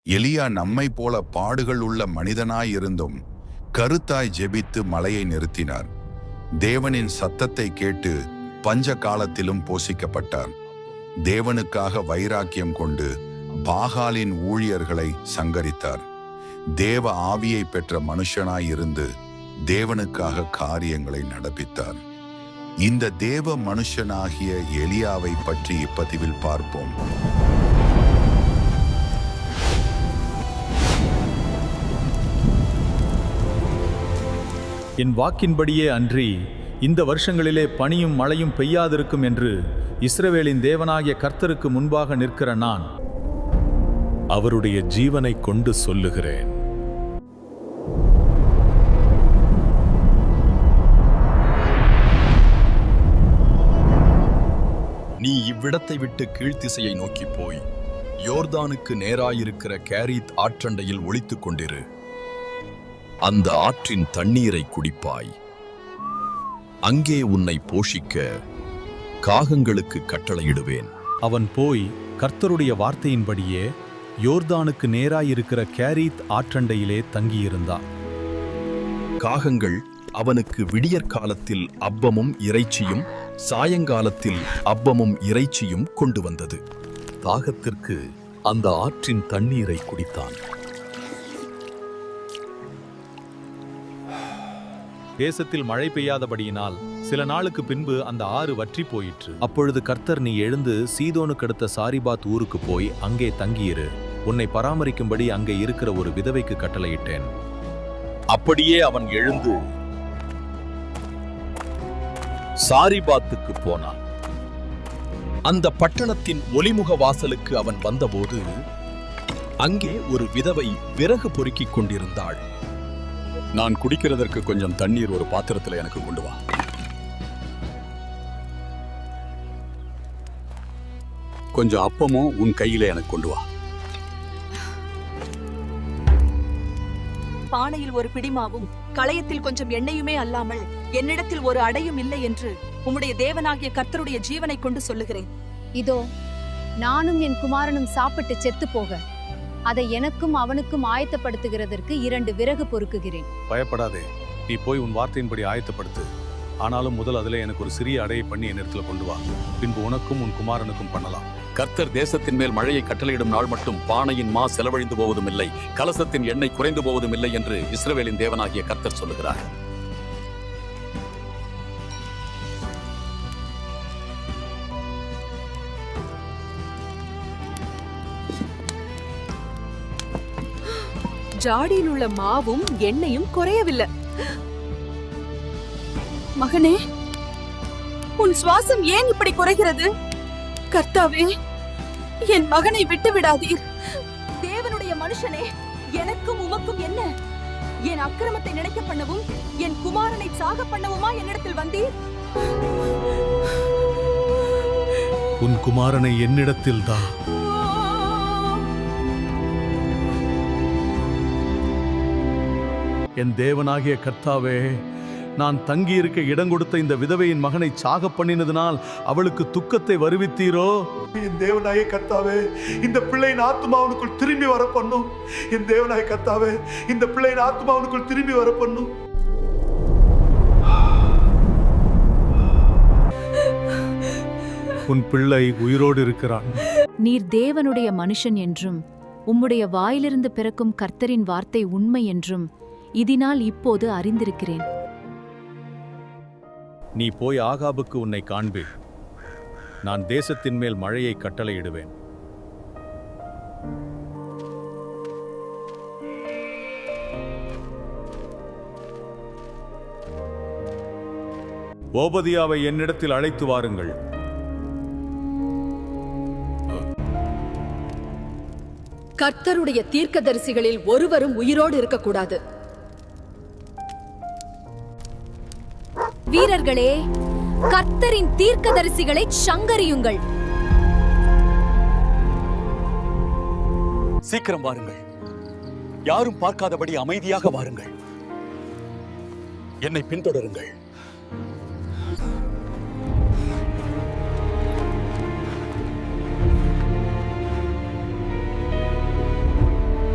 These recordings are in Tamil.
எலியா நம்மை போல பாடுகள் உள்ள மனிதனாயிருந்தும் கருத்தாய் ஜெபித்து மழையை நிறுத்தினார். தேவனின் சத்தத்தை கேட்டு பஞ்ச காலத்திலும் போஷிக்கப்பட்டார். தேவனுக்காக வைராக்கியம் கொண்டு பாகாலின் ஊழியர்களை சங்கரித்தார். தேவ ஆவியை பெற்ற மனுஷனாயிருந்து தேவனுக்காக காரியங்களை நடப்பித்தார். இந்த தேவ மனுஷனாகிய எலியாவை பற்றி இப்பதிவில் பார்ப்போம். என் வாக்கின்படியே அன்றி இந்த வருஷங்களிலே பனியும் மழையும் பெய்யாதிருக்கும் என்று இஸ்ரவேலின் தேவனாகிய கர்த்தருக்கு முன்பாக நிற்கிற நான் அவருடைய ஜீவனை கொண்டு சொல்லுகிறேன். நீ இவ்விடத்தை விட்டு கீழ்த்திசையை நோக்கி போய் யோர்தானுக்கு நேராயிருக்கிற கேரீத் ஆற்றண்டையில் ஒளித்துக் கொண்டிரு. அந்த ஆற்றின் தண்ணீரை குடிப்பாய். அங்கே உன்னை போஷிக்க காகங்களுக்கு கட்டளையிடுவேன். அவன் போய் கர்த்தருடைய வார்த்தையின்படியே யோர்தானுக்கு நேராயிருக்கிற கேரீத் ஆற்றண்டையிலே தங்கியிருந்தான். காகங்கள் அவனுக்கு விடியற்காலத்தில் அப்பமும் இறைச்சியும் சாயங்காலத்தில் அப்பமும் இறைச்சியும் கொண்டு வந்தது. தாகத்திற்கு அந்த ஆற்றின் தண்ணீரை குடித்தான். தேசத்தில் மழை பெய்யாதபடியினால் சில நாளுக்கு பின்பு அந்த ஆறு வற்றி போயிற்று. அப்பொழுது கர்த்தர், நீ எழுந்து சீதோனுக்கு அடுத்த சாரிபாத் ஊருக்கு போய் அங்கே தங்கியிரு. உன்னை பராமரிக்கும்படி அங்கே இருக்கிற ஒரு விதவைக்கு கட்டளையிட்டேன். அப்படியே அவன் எழுந்து சாரிபாத்துக்கு போனான். அந்த பட்டணத்தின் ஒலிமுக வாசலுக்கு அவன் வந்தபோது அங்கே ஒரு விதவை விறகு பொறுக்கிக் கொண்டிருந்தாள். நான் குடிக்கிறதற்கு கொஞ்சம் தண்ணீர் ஒரு பாத்திரத்தில் எனக்கு கொண்டு வா. கொஞ்சம் அப்பமும் உன் கையில எனக்கு கொண்டு வா. பானையில் ஒரு பிடிமாவும் களையத்தில் கொஞ்சம் எண்ணெயுமே அல்லாமல் என்னிடத்தில் ஒரு அடையும் இல்லை என்று உம்முடைய தேவனாகிய கர்த்தருடைய ஜீவனை கொண்டு சொல்லுகிறேன். இதோ நானும் என் குமாரனும் சாப்பிட்டு செத்து போக அதை எனக்கும் அவனுக்கும் ஆயத்தப்படுத்துகிறதற்கு 2 விறகு பொறுக்குகிறேன். பயப்படாதே, நீ போய் உன் வார்த்தையின்படி ஆயத்தப்படுத்து. ஆனாலும் முதல் அதில் எனக்கு ஒரு சிறிய அடையை பண்ணி என் இடத்துல கொண்டு வா. பின்பு உனக்கும் உன் குமாரனுக்கும் பண்ணலாம். கர்த்தர் தேசத்தின் மேல் மழையை கட்டளையிடும் நாள் மட்டும் பானையின் மா செலவழிந்து போவதும் இல்லை, கலசத்தின் எண்ணெய் குறைந்து போவதும் இல்லை என்று இஸ்ரவேலின் தேவனாகிய கர்த்தர் சொல்லுகிறார். ஜாடியில் உள்ள மாவும் எண்ணெயும் குறையவில்லை. மகனே, உன் சுவாசம் ஏன் இப்படி குறைகிறது? கர்த்தாவே, என் மகனை விட்டு விடாதீர். தேவனுடைய மனுஷனே, எனக்கும் உமக்கும் என்ன? என் அக்கிரமத்தை நினைக்க பண்ணவும் என் குமாரனை சாக பண்ணவுமா என்னிடத்தில் வந்தீர்? உன் குமாரனை என்னிடத்தில் தான். என் தேவனாகிய கர்த்தாவே, நான் தங்கியிருக்க இடம் கொடுத்த இந்த விதவையின் மகனை சாக பண்ணினதினால் அவளுக்கு துக்கத்தை வருவித்தீரோ? என் தேவனாகிய கர்த்தாவே, இந்த பிள்ளையின் ஆத்துமா அவனுக்குள் திரும்பி வர பண்ணும். என் தேவனாகிய கர்த்தாவே, இந்த பிள்ளையின் ஆத்துமா அவனுக்குள் திரும்பி வர பண்ணும். உன் பிள்ளை உயிரோடு இருக்கிறான். நீர் தேவனுடைய மனுஷன் என்றும் உம்முடைய வாயிலிருந்து பிறக்கும் கர்த்தரின் வார்த்தை உண்மை என்றும் இதனால் இப்போது அறிந்திருக்கிறேன். நீ போய் ஆகாபுக்கு உன்னை காண்பி. நான் தேசத்தின் மேல் மழையை கட்டளையிடுவேன். ஓபதியாவை என்னிடத்தில் அழைத்து வாருங்கள். கர்த்தருடைய தீர்க்கதரிசிகளில் ஒருவரும் உயிரோடு இருக்கக்கூடாது. வீரர்களே, கர்த்தரின் தீர்க்கதரிசிகளை சங்கரியுங்கள். சீக்கிரம் வாருங்கள், யாரும் பார்க்காதபடி அமைதியாக வாருங்கள். என்னை பின்தொடருங்கள்.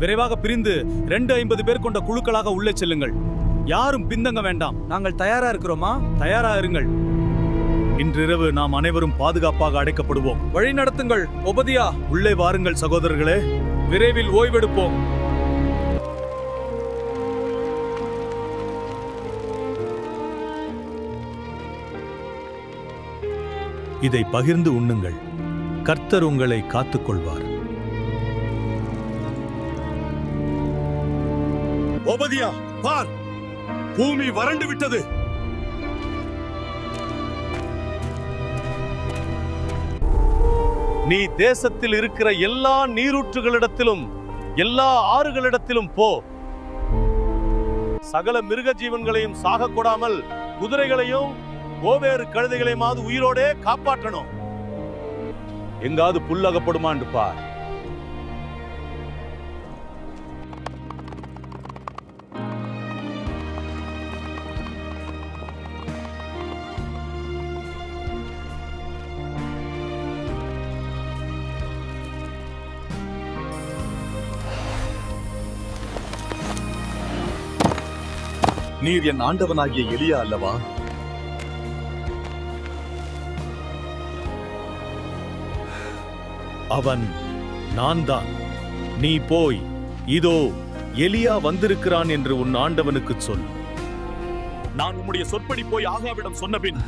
விரைவாக பிரிந்து 250 பேர் கொண்ட குழுக்களாக உள்ளே செல்லுங்கள். யாரும் பின்தங்க வேண்டாம். நாங்கள் தயாரா இருக்கிறோமா? தயாரா இருங்கள். இன்றிரவு நாம் அனைவரும் பாதுகாப்பாக அடைக்கப்படுவோம். வழி நடத்துங்கள். ஒபதியா, உள்ளே வாருங்கள் சகோதரர்களே. விரைவில் ஓய்வெடுப்போம். இதை பகிர்ந்து உண்ணுங்கள். கர்த்தர் உங்களை காத்துக்கொள்வார். ஒபதியா, பார், பூமி வறண்டு விட்டது. நீ தேசத்தில் இருக்கிற எல்லா நீரூற்றுகளிடத்திலும் எல்லா ஆறுகளிடத்திலும் போ. சகல மிருக ஜீவன்களையும் சாக கொடாமல் குதிரைகளையும் கோவேறு கழுதைகளையுமாவது உயிரோடே காப்பாற்றணும். எங்காவது புல்லகப்படுமான்னு பார். நீர் என் ஆண்டவனாகிய எலியா அல்லவா? அவன் நான் தான். நீ போய் இதோ எலியா வந்திருக்கிறான் என்று உன் ஆண்டவனுக்கு சொல். நான் உம்முடைய சொற்படி போய் ஆகாவிடம் சொன்னபின்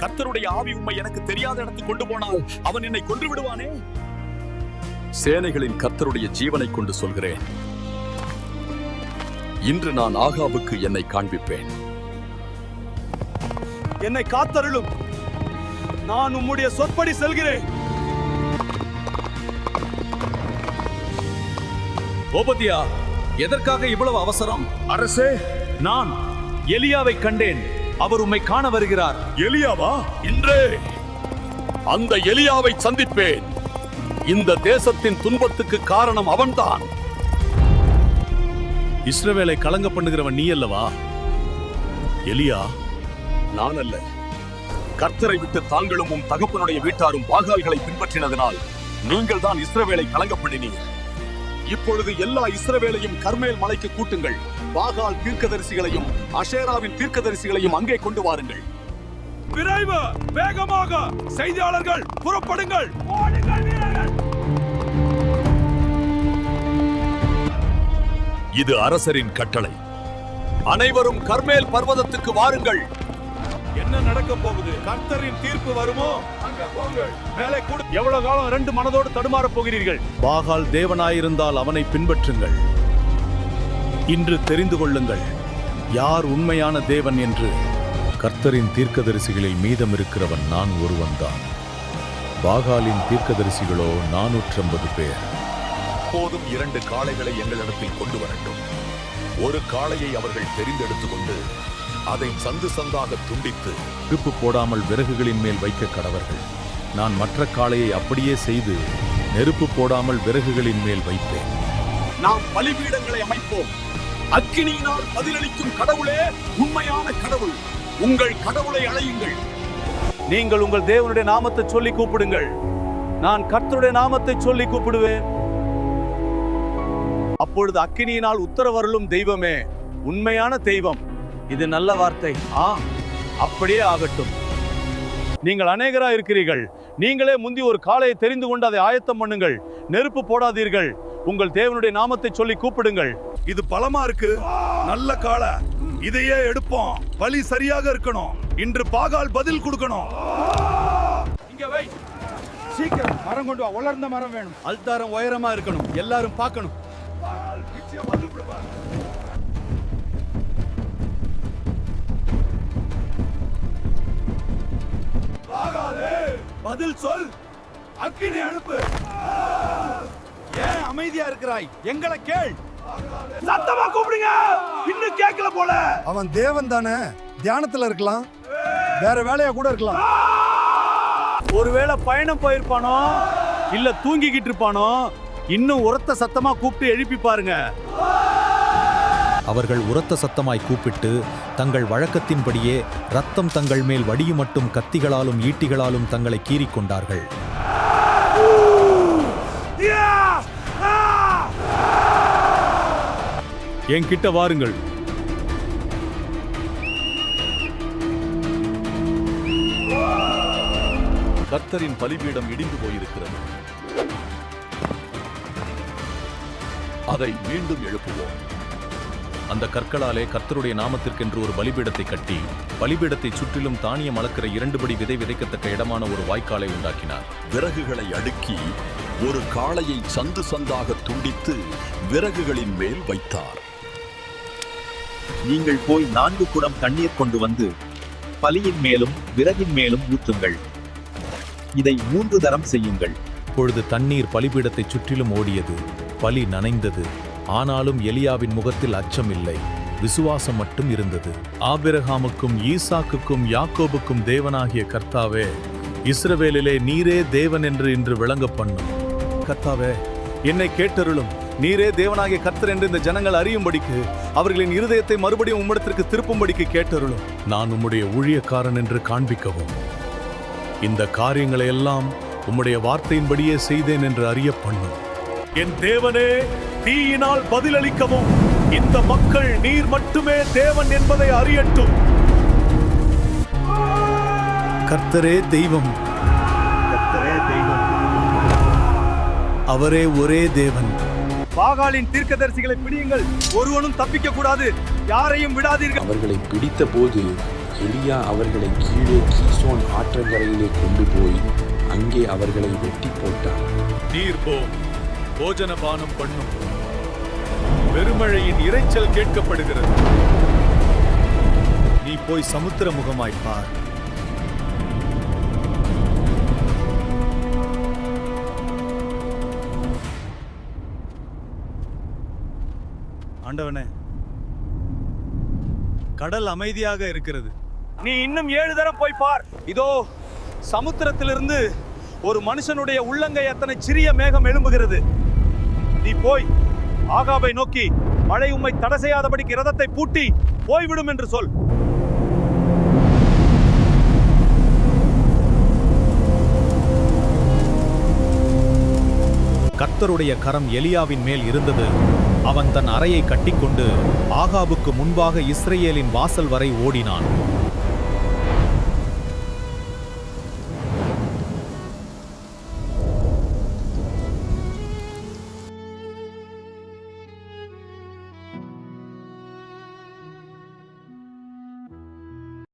கர்த்தருடைய ஆவி உம்மை எனக்கு தெரியாத இடத்துக்கு கொண்டு போனால் அவன் என்னை கொன்று விடுவானே. சேனைகளின் கர்த்தருடைய ஜீவனை கொண்டு சொல்கிறேன், இன்று நான் ஆகாபுக்கு என்னை காண்பிப்பேன். என்னை காத்தருளும். நான் உம்முடைய சொற்படி செல்கிறேன். ஓபதியா, எதற்காக இவ்வளவு அவசரம்? அரசே, நான் எலியாவை கண்டேன். அவர் உம்மை காண வருகிறார். எலியாவா? இன்றே அந்த எலியாவை சந்திப்பேன். இந்த தேசத்தின் துன்பத்துக்கு காரணம் அவன்தான். இஸ்ரவேலை கலங்க பண்ணுகிறவன் நீ அல்லவா? எலியா? நான் அல்ல. கர்த்தரை விட்டு தாங்களும் உம் தகப்பனுடைய வீட்டாரும் பாகால்களை பின்பற்றினதனால் நீங்கள் தான் இஸ்ரவேலை கலங்க பண்ணினீர். இப்பொழுது எல்லா இஸ்ரவேலையும் கர்மேல் மலைக்கு கூட்டுங்கள். பாகால் தீர்க்கதரிசிகளையும் அஷேராவின் தீர்க்கதரிசிகளையும் அங்கே கொண்டு வாருங்கள். விரைவு, வேகமாக செய்தியாளர்கள் புறப்படுங்கள். இது அரசரின் கட்டளை. அனைவரும் கர்மேல் பர்வதத்துக்கு வாருங்கள். என்ன நடக்க போகுது? கர்த்தரின் தீர்ப்பு வருமோ? அங்க போங்கள். மேலே கூட. எவ்வளவு காலம் 2 மனதோடு தடுமாற போகிறீர்கள்? பாகால் தேவனாயிருந்தால் அவனை பின்பற்றுங்கள். இன்று தெரிந்து கொள்ளுங்கள் யார் உண்மையான தேவன் என்று. கர்த்தரின் தீர்க்கதரிசிகளில் மீதம் இருக்கிறவன் நான் ஒருவன்தான். பாகாலின் தீர்க்கதரிசிகளோ 450 பேர். போதும் 2 காளைகளை எங்களிடத்தில் கொண்டு வரட்டும். ஒரு காளையை அவர்கள் தெரிந்தெடுத்துக் கொண்டு அதை சந்து சந்தாக துண்டித்து நெருப்பு போடாமல் விறகுகளின் மேல் வைக்க கடவர்கள். நான் மற்ற காளையை அப்படியே செய்து நெருப்பு போடாமல் விறகுகளின் மேல் வைப்பேன். நாம் பலிபீடங்களை அமைப்போம். அக்கினியினால் பதிலளிக்கும் கடவுளே உண்மையான கடவுள். உங்கள் கடவுளை அழையுங்கள். நீங்கள் உங்கள் தேவனுடைய நாமத்தை சொல்லி கூப்பிடுங்கள். நான் கர்த்தருடைய நாமத்தை சொல்லி கூப்பிடுவேன். அப்பொழுது அக்கினியினால் உத்தரவருளும் தெய்வமே உண்மையான தெய்வம். இது நல்ல வார்த்தை. அப்படியே ஆகட்டும். நீங்கள் அநேகரா இருக்கிறீர்கள். நீங்களே முந்தி ஒரு காளையை தெரிந்து கொண்டு அதை ஆயத்தம் பண்ணுங்கள். நெருப்பு போடாதீர்கள். உங்கள் தேவனுடைய நாமத்தை சொல்லி கூப்பிடுங்கள். இது பலமா இருக்கு. நல்ல காளை. இதையே எடுப்போம். பலி சரியாக இருக்கணும். இன்று பாகால் பதில் கொடுக்கணும். இங்க வை. சீக்கிரம் மரம் கொண்டு வா. உலர்ந்த மரம் வேணும். அல்தாரம் உயரமா இருக்கணும். எல்லாரும் பார்க்கணும். பதில் சொல். அக்கினி அனுப்பு. ஏன் அமைதியா இருக்கிறாய்? எங்களை கேள். சத்தமா கூப்பிடுங்க. இன்னும் கேட்கல போல. அவன் தேவன் தானே. தியானத்துல இருக்கலாம், வேற வேலையா கூட இருக்கலாம். ஒருவேளை பயணம் போயிருப்பானோ, இல்ல தூங்கிக்கிட்டு இருப்பானோ. இன்னும் உரத்த சத்தமா கூப்பிட்டு எழுப்பி பாருங்க. அவர்கள் உரத்த சத்தமாய் கூப்பிட்டு தங்கள் வழக்கத்தின்படியே ரத்தம் தங்கள் மேல் வடியுமட்டும் கத்திகளாலும் ஈட்டிகளாலும் தங்களை கீறிக்கொண்டார்கள். என்கிட்ட வாருங்கள். கர்த்தரின் பலிபீடம் இடிந்து போயிருக்கிறது. அதை மீண்டும் எழுப்புவோம். அந்த கற்களாலே கர்த்தருடைய நாமத்திற்கென்று ஒரு பலிபீடத்தை கட்டி பலிபீடத்தை சுற்றிலும் தானியம் அளக்கிற 2 படி விதை விதைக்கத்தக்க இடமான ஒரு வாய்க்காலை உண்டாக்கினார். விறகுகளை அடுக்கி ஒரு காளையை சந்து சந்தாக துண்டித்து விறகுகளின் மேல் வைத்தார். நீங்கள் போய் 4 குடம் தண்ணீர் கொண்டு வந்து பலியின் மேலும் விறகின் மேலும் ஊற்றுங்கள். இதை 3 தரம் செய்யுங்கள். பொழுது தண்ணீர் பலிபீடத்தை சுற்றிலும் ஓடியது. பலி நனைந்தது. ஆனாலும் எலியாவின் முகத்தில் அச்சம் இல்லை, விசுவாசம் மட்டும் இருந்தது. ஆபிரகாமுக்கும் ஈசாக்குக்கும் யாக்கோபுக்கும் தேவனாகிய கர்த்தாவே, இஸ்ரவேலிலே நீரே தேவன் என்று இன்று விளங்க பண்ணும். கர்த்தாவே, என்னை கேட்டருளும். நீரே தேவனாகிய கர்த்தர் என்று இந்த ஜனங்கள் அறியும்படிக்கு, அவர்களின் இருதயத்தை மறுபடியும் உம்மிடத்திற்கு திருப்பும்படிக்கு கேட்டருளும். நான் உம்முடைய ஊழியக்காரன் என்று காண்பிக்கவும். இந்த காரியங்களை எல்லாம் உம்முடைய வார்த்தையின்படியே செய்தேன் என்று அறிய பண்ணும். என் தேவனே, தீயினால் பதிலளிக்கவும். இந்த மக்கள் நீர் மட்டுமே தேவன் என்பதை அறியட்டும். கர்த்தரே தெய்வம், அவரே ஒரே தேவன். பாகாலின் தீர்க்கதரிசிகளை பிடியுங்கள், ஒருவனும் தப்பிக்க கூடாது, யாரையும் விடாதீர்கள். அவர்களை பிடித்த போது எலியா அவர்களை கீழே கீசோன் ஆற்றங்கரையிலே கொண்டு போய் அங்கே அவர்களை வெட்டி போட்டார். நீர் போ, போஜன பானம் பண்ணும். பெருமழையின் இரைச்சல் கேட்கப்படுகிறது. நீ போய் சமுத்திர முகமாய் பார். ஆண்டவனே, கடல் அமைதியாக இருக்கிறது. நீ இன்னும் 7 தரம் போய் பார். இதோ சமுத்திரத்திலிருந்து ஒரு மனுஷனுடைய உள்ளங்கை அத்தனை சிறிய மேகம் எழும்புகிறது. நீ போய் ஆகாபை நோக்கி, மழை உம்மை தடை செய்யாதபடிக்கு ரதத்தை பூட்டி போய்விடும் என்று சொல். கர்த்தருடைய கரம் எலியாவின் மேல் இருந்தது. அவன் தன் அறையை கட்டிக்கொண்டு ஆகாபுக்கு முன்பாக இஸ்ரவேலின் வாசல் வரை ஓடினான்.